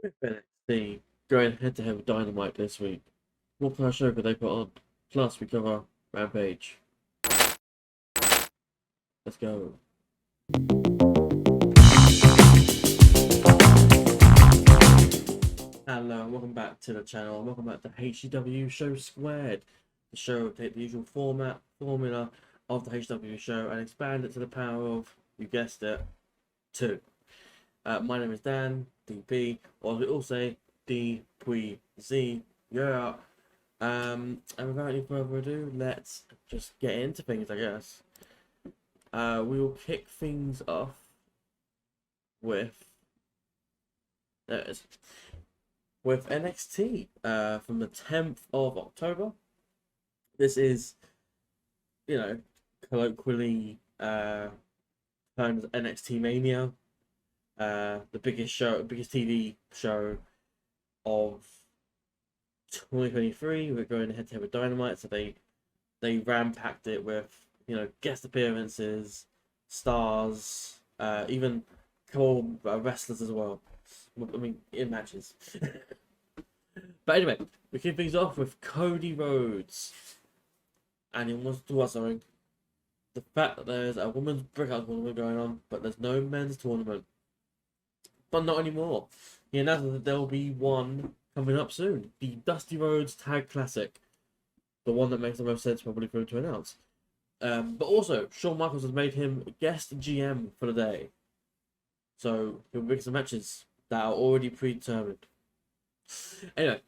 With NXT going head to head with Dynamite this week. What kind of show could they put on? Plus, we cover Rampage. Let's go. Hello, and welcome back to the channel, and welcome back to HCW Show Squared. The show will take the usual formula of the HCW show and expand it to the power of, you guessed it, two. My name is Dan, DP, or as we all say, DPZ. Yeah. And without any further ado, let's just get into things, I guess. We will kick things off with, there it is, with NXT from the 10th of October. This is, colloquially termed as NXT Mania, the biggest TV show of 2023. We're going head to head with Dynamite, so they ram-packed it with guest appearances, stars, even a couple wrestlers as well. I mean, in matches. But anyway, we kick things off with Cody Rhodes, and he wants to do something. The fact that there's a women's breakout tournament going on, but there's no men's tournament. But not anymore. He announced that there will be one coming up soon. The Dusty Rhodes Tag Classic. The one that makes the most sense probably for him to announce. But also, Shawn Michaels has made him guest GM for the day. So he'll make some matches that are already predetermined. Anyway,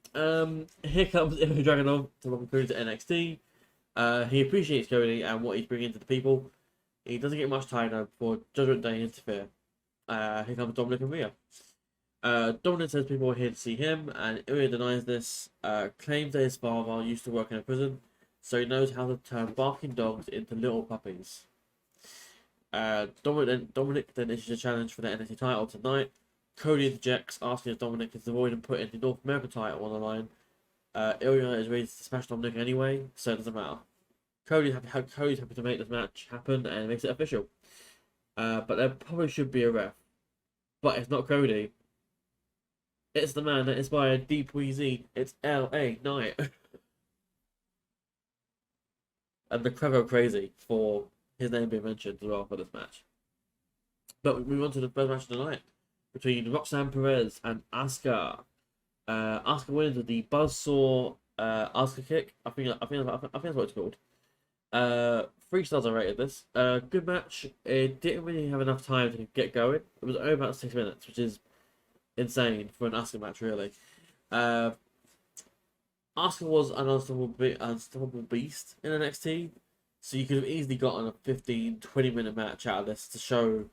here comes Ilya Dragunov to welcome Cody to NXT. He appreciates Cody and what he's bringing to the people. He doesn't get much time now before Judgment Day interfere. Here comes Dominic and Rhea. Dominic says people are here to see him, and Ilya denies this, claims that his father used to work in a prison, so he knows how to turn barking dogs into little puppies. Dominic then issues a challenge for the NXT title tonight. Cody interjects, asking if Dominic is avoiding putting the North American title on the line. Ilya is ready to smash Dominic anyway, so it doesn't matter. Cody's happy to make this match happen and makes it official. But there probably should be a ref. But it's not Cody. It's the man that inspired Deep Weezy. It's LA Knight. And the crowd go crazy for his name being mentioned as well for this match. But we move on to the first match of the night between Roxanne Perez and Asuka. Asuka wins with the Buzzsaw Asuka kick. I think that's what it's called. 3 stars I rated this. Good match. It didn't really have enough time to get going. It was only about 6 minutes, which is insane for an Asuka match, really. Asuka was an unstoppable beast in NXT, so you could have easily gotten a 15-20 minute match out of this to show,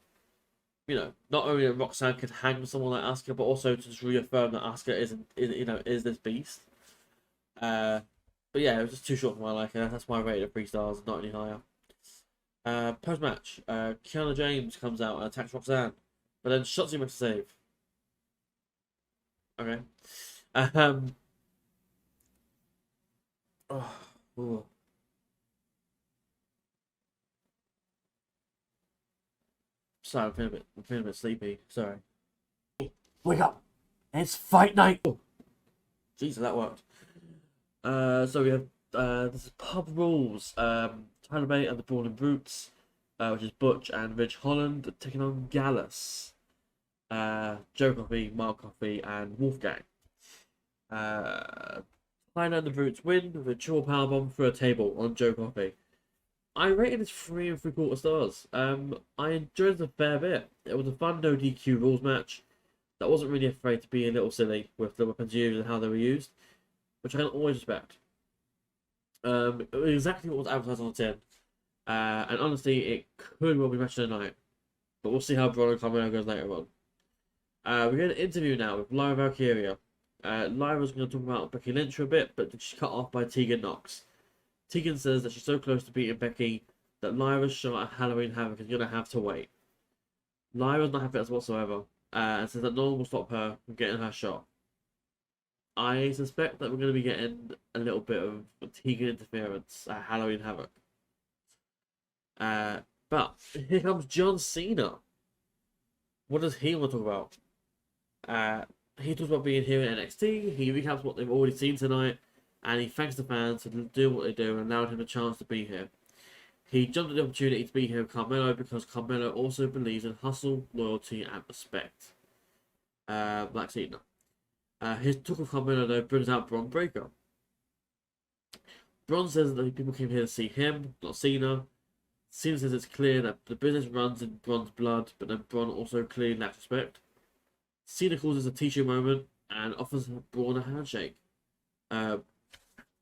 not only that Roxanne could hang with someone like Asuka, but also to just reaffirm that Asuka is this beast. But yeah, it was just too short for my liking. That's why I rated it 3 stars, not any higher. Post match, Kiana James comes out and attacks Roxanne, but then Shotzi makes a save. Okay. Oh. Sorry, I'm feeling a bit sleepy. Sorry. Wake up! It's fight night! Oh. Jesus, that worked. So we have this is Pub Rules. Tyler Bate and the Brawling Brutes, which is Butch and Ridge Holland taking on Gallus. Joe Coffey, Mark Coffey, and Wolfgang. Tyler and the Brutes win with a triple powerbomb through a table on Joe Coffey. I rated this 3 3/4 stars. I enjoyed it a fair bit. It was a fun no DQ rules match that wasn't really afraid to be a little silly with the weapons used and how they were used, which I can always respect. It was exactly what was advertised on the tin. And honestly, it could well be match of the night. But we'll see how Braun and Carmelo goes later on. We're going to interview now with Lyra Valkyria. Lyra's going to talk about Becky Lynch for a bit, but she's cut off by Tegan Knox. Tegan says that she's so close to beating Becky that Lyra's shot at Halloween Havoc is going to have to wait. Lyra's not happy as whatsoever, and says that no one will stop her from getting her shot. I suspect that we're going to be getting a little bit of Tegan interference at Halloween Havoc. But here comes John Cena. What does he want to talk about? he talks about being here in NXT. He recaps what they've already seen tonight, and he thanks the fans for doing what they do and allowed him a chance to be here. He jumped at the opportunity to be here with Carmelo because Carmelo also believes in hustle, loyalty, and respect. Like Cena. His talk of Carmelo though brings out Bron Breakker. Bron says that people came here to see him, not Cena. Cena says it's clear that the business runs in Bron's blood, but then Bron also clearly lacks respect. Cena calls this a teaching moment and offers Braun a handshake.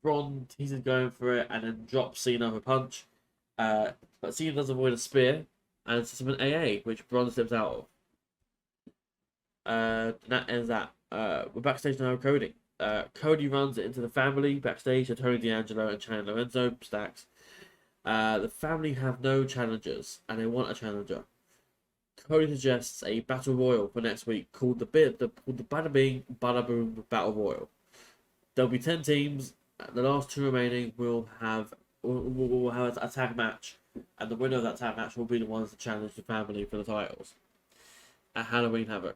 Bron teases going for it and then drops Cena with a punch. But Cena does avoid a spear and it's an AA, which Bron slips out of. That ends that. We're backstage now with Cody. Cody runs it into the family backstage to Tony D'Angelo and Chandler Lorenzo Stacks. The family have no challengers and they want a challenger. Cody suggests a battle royal for next week called the Bada Bing Bada Boom Battle Royal. There'll be 10 teams. The last 2 remaining will have a tag match, and the winner of that tag match will be the ones to challenge the family for the titles at Halloween Havoc.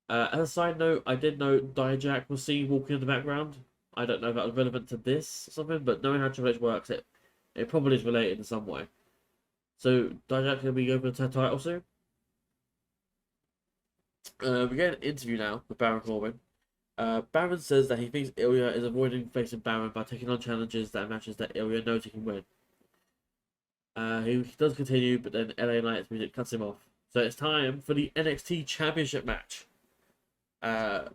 As a side note, I did note Dijak was seen walking in the background. I don't know if that was relevant to this or something, but knowing how Triple H works, it probably is related in some way. So Dijak going to be over the title soon. We get an interview now with Baron Corbin. Baron says that he thinks Ilya is avoiding facing Baron by taking on challenges that matches that Ilya knows he can win. He does continue, but then LA Knight's music cuts him off. So it's time for the NXT Championship match.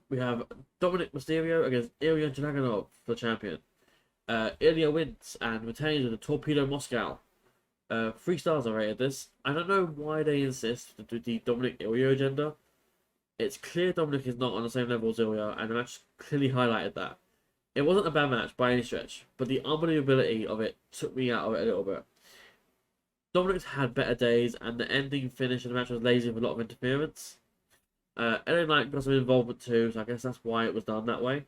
We have Dominic Mysterio against Ilya Dragunov for champion. Ilya wins and retains with a Torpedo Moscow. 3 stars I rated this. I don't know why they insist to do the Dominic Ilya agenda. It's clear Dominic is not on the same level as Ilya, and the match clearly highlighted that. It wasn't a bad match by any stretch, but the unbelievability of it took me out of it a little bit. Dominic's had better days, and the ending finish of the match was lazy with a lot of interference. LA Knight got some involvement too, so I guess that's why it was done that way.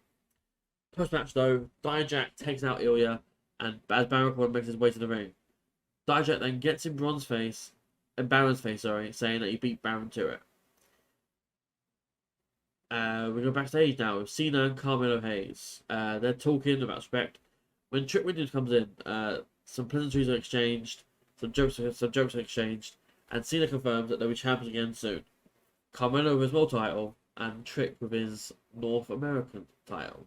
Post-match though, Dijak takes out Ilya, and as Baron Corbin makes his way to the ring. Dijak then gets in Baron's face, saying that he beat Baron to it. We go backstage now with Cena and Carmelo Hayes. They're talking about respect. When Trick Williams comes in, some pleasantries are exchanged, some jokes are exchanged, and Cena confirms that they'll be champions again soon. Carmelo with his world title, and Trick with his North American title.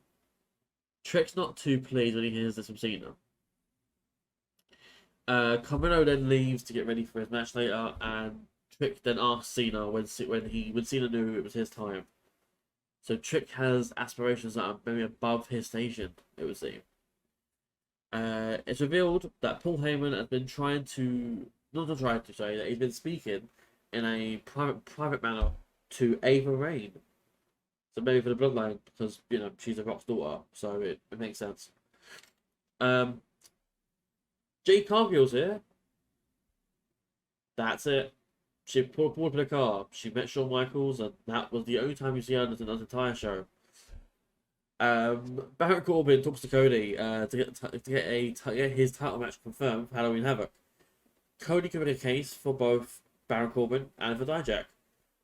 Trick's not too pleased when he hears this from Cena. Carmelo then leaves to get ready for his match later, and Trick then asks Cena when Cena knew it was his time. So Trick has aspirations that are maybe above his station, it would seem. It's revealed that Paul Heyman has been that he's been speaking in a private manner to Ava Raine. So maybe for the bloodline, because, you know, she's a Rock's daughter, so it makes sense. Jade Cargill's here. That's it. She pulled up in a car. She met Shawn Michaels, and that was the only time you see her in the entire show. Baron Corbin talks to Cody to get his title match confirmed for Halloween Havoc. Cody can make a case for both Baron Corbin and for Dijak,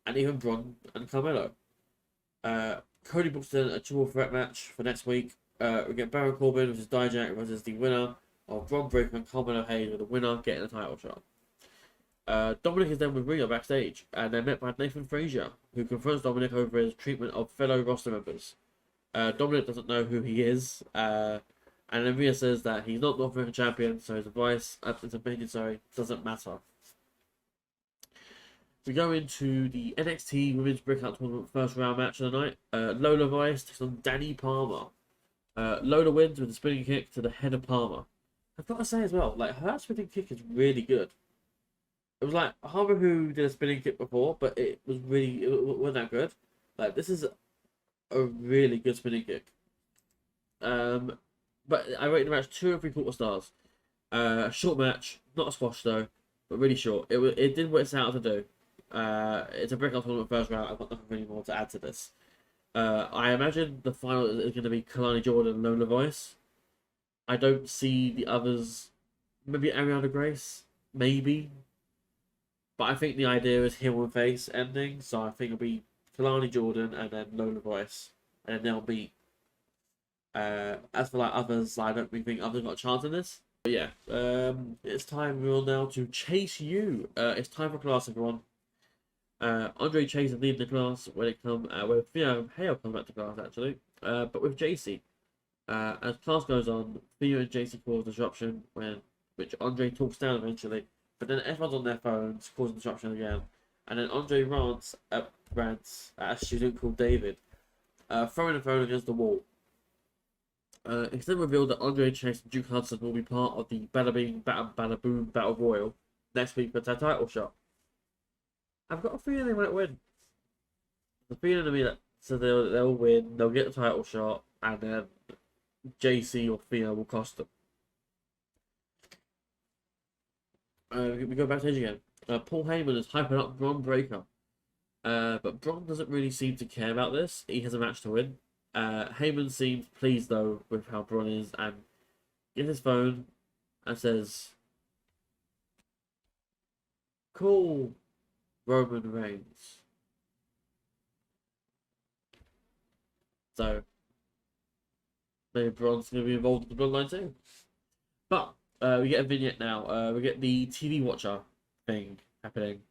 and even Braun and Carmelo. Cody books in a triple threat match for next week. We get Baron Corbin versus Dijak versus the winner of Bron Breakker and Carmelo Hayes, with the winner getting a title shot. Dominic is then with Rhea backstage, and they're met by Nathan Frazier, who confronts Dominic over his treatment of fellow roster members. Dominic doesn't know who he is, and then Rhea says that he's not North American champion, so his opinion doesn't matter. We go into the NXT Women's Breakout Tournament first round match of the night. Lola Vice takes on Danny Palmer. Lola wins with a spinning kick to the head of Palmer. I've got to say as well, like, her spinning kick is really good. It was like, I can't remember who did a spinning kick before, but it wasn't that good. Like, this is a really good spinning kick. But I rated the match 2 3/4 stars. A short match, not a squash though, but really short. It did what it's out to do. It's a breakout tournament first round. I've got nothing really more to add to this. I imagine the final is going to be Kalani Jordan and Lola Vice. I don't see the others. Maybe Ariana Grace, maybe. But I think the idea is heel and face ending, so I think it'll be Kalani Jordan, and then Lola Boyce, and then they'll meet. As for like others, I don't really think others got a chance in this. But yeah, it's time now to Chase U. It's time for class, everyone. Andre Chase is leading the class when it comes when Theo Hale comes back to class actually. But with JC, as class goes on, Theo and JC cause disruption which Andre talks down eventually. But then everyone's on their phones, causing disruption again. And then Andre rants at a student called David, throwing the phone against the wall. It's then revealed that Andre Chase and Duke Hudson will be part of the Bada Bing, Bada Boom Battle Royal next week for their title shot. I've got a feeling they might win. The feeling to me that so they'll win, they'll get the title shot, and then JC or Theo will cost them. We go backstage again. Paul Heyman is hyping up Bron Breakker. But Bron doesn't really seem to care about this. He has a match to win. Heyman seems pleased though with how Bron is and gets his phone and says, "Call Roman Reigns." So maybe Bron's going to be involved in the bloodline too. But we get a vignette now. We get the TV Watcher thing happening.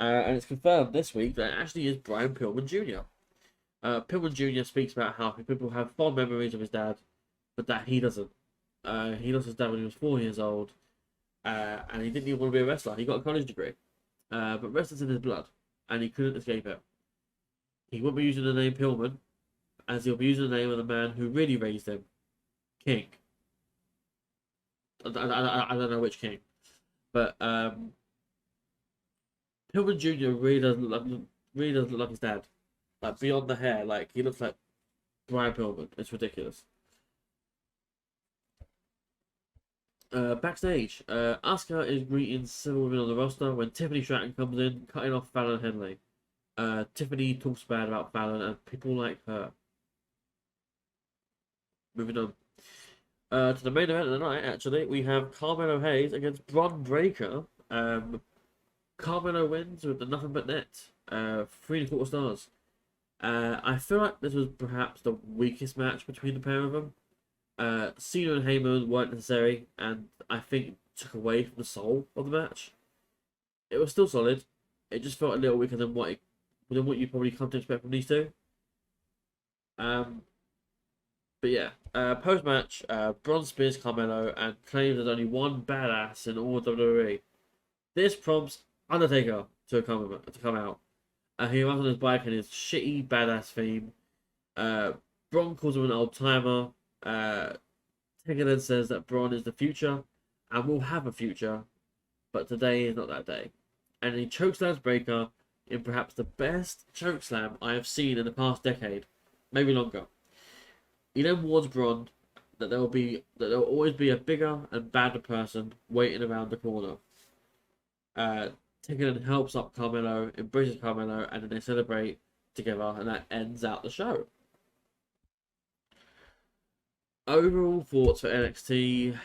And it's confirmed this week that it actually is Brian Pillman Jr. Pillman Jr. speaks about how people have fond memories of his dad, but that he doesn't. He lost his dad when he was 4 years old, and he didn't even want to be a wrestler. He got a college degree, but wrestling's in his blood, and he couldn't escape it. He won't be using the name Pillman, as he'll be using the name of the man who really raised him, King. I don't know which King, but Pillman Jr. really doesn't look like his dad. Like, beyond the hair, like, he looks like Brian Pillman. It's ridiculous. Backstage, Asuka is greeting several women on the roster when Tiffany Stratton comes in, cutting off Fallon Henley. Tiffany talks bad about Fallon and people like her. Moving on. To the main event of the night, actually, we have Carmelo Hayes against Bron Breakker. Carmelo wins with the nothing but net. 3.25 stars. I feel like this was perhaps the weakest match between the pair of them. Cena and Heyman weren't necessary, and I think it took away from the soul of the match. It was still solid. It just felt a little weaker than what you probably come to expect from these two. But yeah, post match, Bron spears Carmelo and claims there's only one badass in all of WWE. This prompts Undertaker to come out. He runs on his bike in his shitty badass theme. Bron calls him an old timer. Taker then says that Bron is the future and will have a future, but today is not that day. And he chokeslams Breakker in perhaps the best chokeslam I have seen in the past decade, maybe longer. He then warns Bron that there will always be a bigger and badder person waiting around the corner. Taker then helps up Carmelo, embraces Carmelo, and then they celebrate together, and that ends out the show. Overall thoughts for NXT.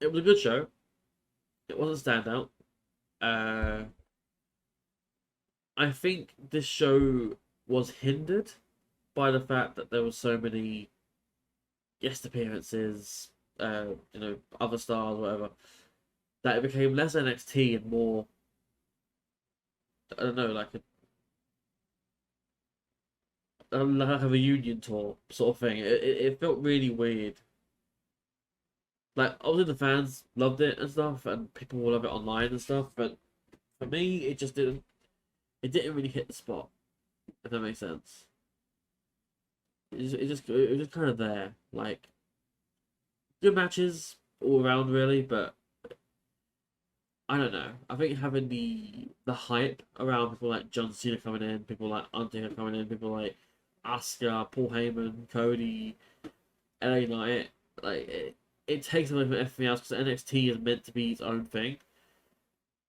It was a good show. It wasn't a standout. I think this show was hindered by the fact that there were so many guest appearances, other stars, whatever, that it became less NXT and more, I don't know, like a reunion tour sort of thing. It felt really weird. Like, obviously the fans loved it and stuff, and people will love it online and stuff, but for me, it didn't really hit the spot, if that makes sense. It was just kind of there, like, good matches all around really, but I don't know. I think having the hype around people like John Cena coming in, people like Undertaker coming in, people like Asuka, Paul Heyman, Cody, LA Knight, like it takes away from everything else because NXT is meant to be its own thing,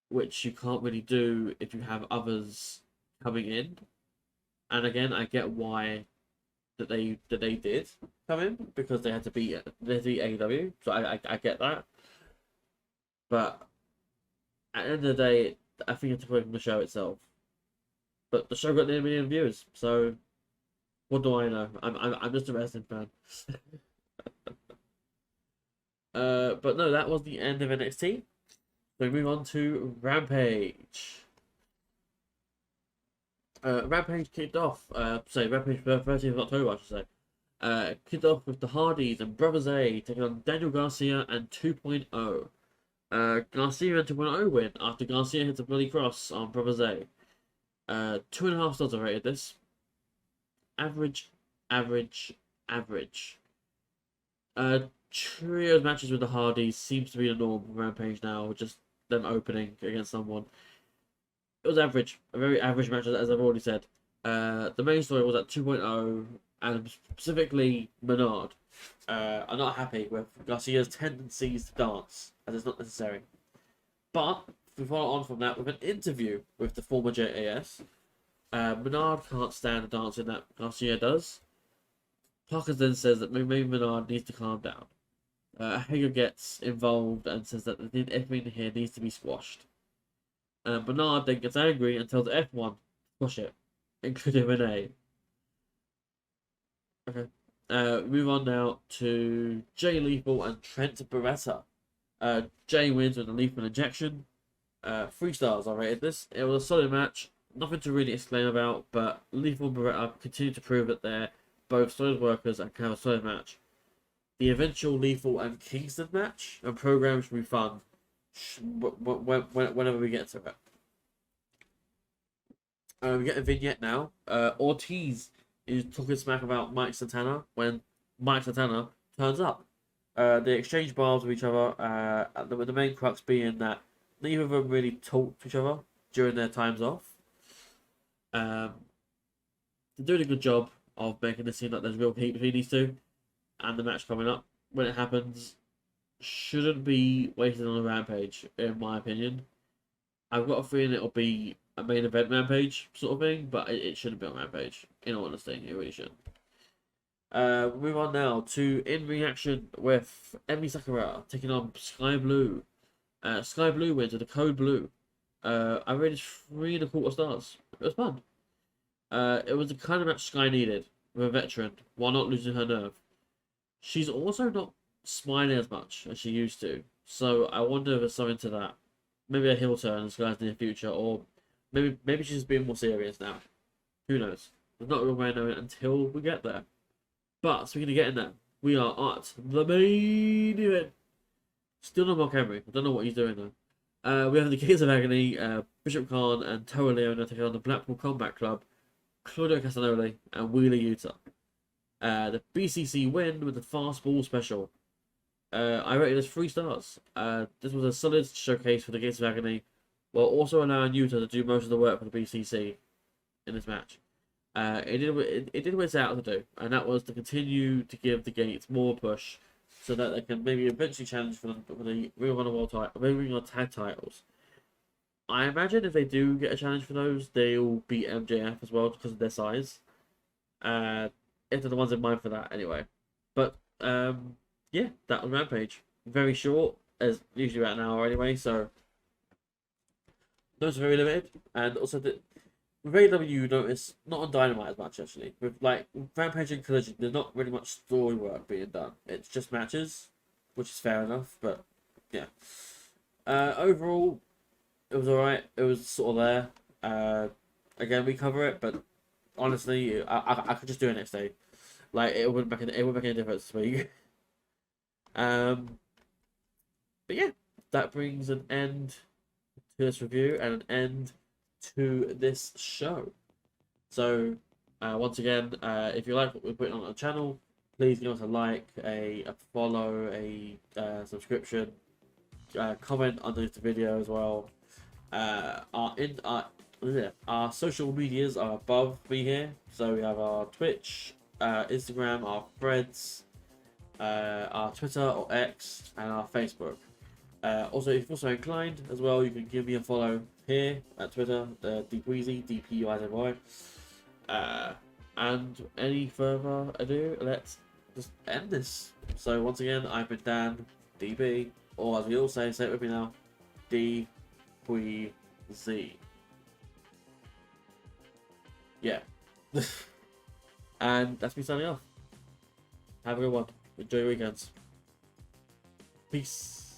which you can't really do if you have others coming in. And again, I get why that they did come in because they had to beat AEW, so I get that. But at the end of the day, I think it took away from the show itself. but the show got near a million viewers. So what do I know? I'm just a wrestling fan. But no, that was the end of NXT. So we move on to Rampage. Rampage kicked off. Rampage 30th of October, I should say. Kicked off with the Hardys and Brothers A taking on Daniel Garcia and 2.0. Garcia and 2.0 win after Garcia hits a bloody cross on Brothers A. 2.5 stars I rated this. Average. Trios matches with the Hardys seems to be the norm for Rampage now, just them opening against someone. It was average, a very average match, as I've already said. The main story was at 2.0, and specifically Menard. I'm not happy with Garcia's tendencies to dance, as it's not necessary. But, if we follow on from that with an interview with the former JAS, Menard can't stand the dancing that Garcia does. Parker then says that maybe Menard needs to calm down. Hager gets involved and says that everything here needs to be squashed. Menard then gets angry and tells F1 to squash it, including Renee. Okay. Move on now to Jay Lethal and Trent Beretta. Jay wins with a lethal injection. 3 stars I rated this. It was a solid match. Nothing to really exclaim about, but Lethal and Beretta continue to prove that they're both solid workers and can have a solid match. The eventual Lethal and Kingston match and program should be fun whenever we get to it. We get a vignette now. Ortiz is talking smack about Mike Santana when Mike Santana turns up. They exchange barbs with each other, the main crux being that neither of them really talk to each other during their times off. They're doing a good job of making it seem like there's real heat between these two, and the match coming up, when it happens, shouldn't be wasted on a Rampage, in my opinion. I've got a feeling it'll be a main event Rampage sort of thing, but it shouldn't be on Rampage, in all honesty. It really shouldn't. Move on now to in-ring action with Emi Sakura taking on Sky Blue. Sky Blue wins with the code Blue. I rated 3.25 stars. It was fun. It was the kind of match Sky needed with a veteran while not losing her nerve. She's also not smiling as much as she used to, so I wonder if there's something to that. Maybe a heel turn in Sky's near future, or maybe she's just being more serious now. Who knows? There's not a real way of knowing until we get there. But speaking of getting there, we are at the main event. Still no Mark Henry. I don't know what he's doing though. We have the Gates of Agony, Bishop Khan and Toa Leona taking on the Blackpool Combat Club, Claudio Castagnoli and Wheeler Yuta. The BCC win with the fastball special. I rated this 3 stars. This was a solid showcase for the Gates of Agony, while also allowing Yuta to do most of the work for the BCC in this match. It did what it's out to do, and that was to continue to give the Gates more push, so that they can maybe eventually challenge for the Ring of Honor World title, Ring of Tag titles. I imagine if they do get a challenge for those, they'll beat MJF as well because of their size. If they're the ones in mind for that, anyway. But yeah, that was Rampage. Very short, as usually about an hour anyway. So those are very limited, and also with AEW, you notice not on Dynamite as much actually. With Rampage and Collision, there's not really much story work being done. It's just matches, which is fair enough. But yeah, overall, it was alright. It was sort of there. Again, we cover it, but honestly, I could just do it next day. It wouldn't make any difference to me. But yeah, that brings an end to this review and an end to this show. So once again, if you like what we're putting on the channel, please give us a like, a follow, a subscription, comment underneath the video as well. Our social medias are above me here, so we have our Twitch, Instagram, our Threads, our Twitter or X, and our Facebook. Also, if you're so inclined as well, you can give me a follow here at Twitter, DPuizy, DPUIZY. And any further ado, let's just end this. So once again, I've been Dan, DB, or as we all say it with me now, DPuizy. yeah. And that's me signing off. Have a good one. Enjoy your weekends. Peace.